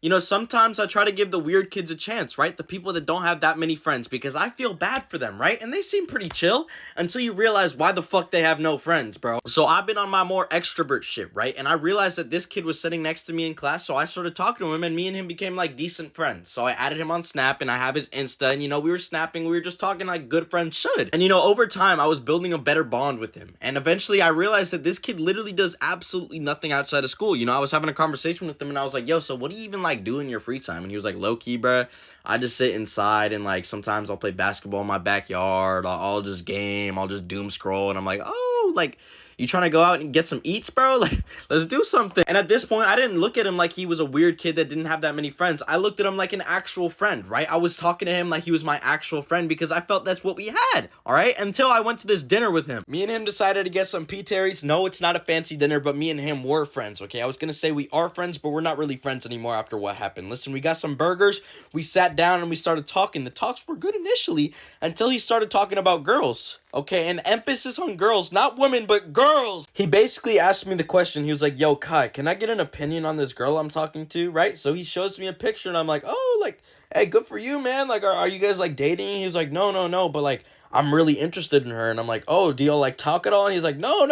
You know, sometimes I try to give the weird kids a chance, right? The people that don't have that many friends, because I feel bad for them, right? And they seem pretty chill until you realize why the fuck they have no friends, bro. So I've been on my more extrovert shit, right? And I realized that this kid was sitting next to me in class, so I started talking to him, and me and him became like decent friends. So I added him on Snap, and I have his Insta, and you know, we were snapping, we were just talking like good friends should. And you know, over time, I was building a better bond with him. And eventually I realized that this kid literally does absolutely nothing outside of school. You know, I was having a conversation with him, and I was like, yo, so what do you even like do in your free time? And he was like, low key, bruh, I just sit inside and like sometimes I'll play basketball in my backyard. I'll just game. I'll just doom scroll. And I'm like, oh, like, you trying to go out and get some eats, bro? Like, let's do something. And at this point, I didn't look at him like he was a weird kid that didn't have that many friends. I looked at him like an actual friend, right? I was talking to him like he was my actual friend because I felt that's what we had, all right? Until I went to this dinner with him. Me and him decided to get some P. Terry's. No, it's not a fancy dinner, but me and him were friends, okay? I was gonna say we are friends, but we're not really friends anymore after what happened. Listen, we got some burgers. We sat down and we started talking. The talks were good initially until he started talking about girls. Okay, and emphasis on girls, not women, but girls. He basically asked me the question. He was like, yo, Kai, can I get an opinion on this girl I'm talking to, right? So he shows me a picture, and I'm like, oh, like, hey, good for you, man. Like, are you guys, like, dating? He was like, no, but, like, I'm really interested in her. And I'm like, oh, do y'all, like, talk at all? And he's like, no.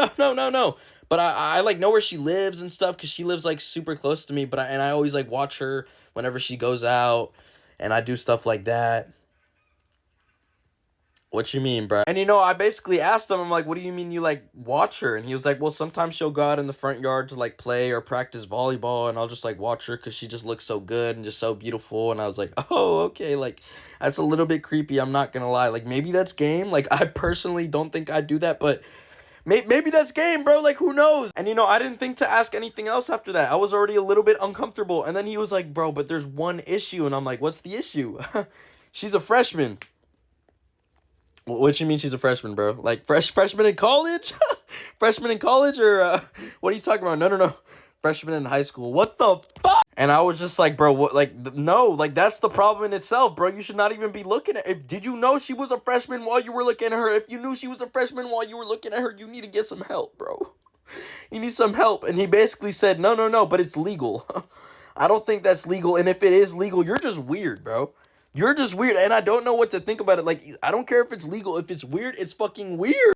But I like, know where she lives and stuff, because she lives, like, super close to me, but I always, like, watch her whenever she goes out, and I do stuff like that. What you mean, bro? And you know, I basically asked him, I'm like, what do you mean you like watch her? And he was like, well, sometimes she'll go out in the front yard to like play or practice volleyball, and I'll just like watch her because she just looks so good and just so beautiful. And I was like, oh, okay, like that's a little bit creepy. I'm not gonna lie. Like maybe that's game. Like I personally don't think I'd do that, but maybe that's game, bro. Like who knows? And you know, I didn't think to ask anything else after that. I was already a little bit uncomfortable. And then he was like, bro, but there's one issue. And I'm like, what's the issue? She's a freshman. What you mean she's a freshman, bro? Like freshman in college? Freshman in college or what are you talking about? No. Freshman in high school. What the fuck? And I was just like, bro, what? Like, no, like that's the problem in itself, bro. You should not even be looking at. Did you know she was a freshman while you were looking at her? If you knew she was a freshman while you were looking at her, you need to get some help, bro. You need some help. And he basically said, no, but it's legal. I don't think that's legal. And if it is legal, you're just weird, bro. You're just weird, and I don't know what to think about it. Like, I don't care if it's legal. If it's weird, it's fucking weird.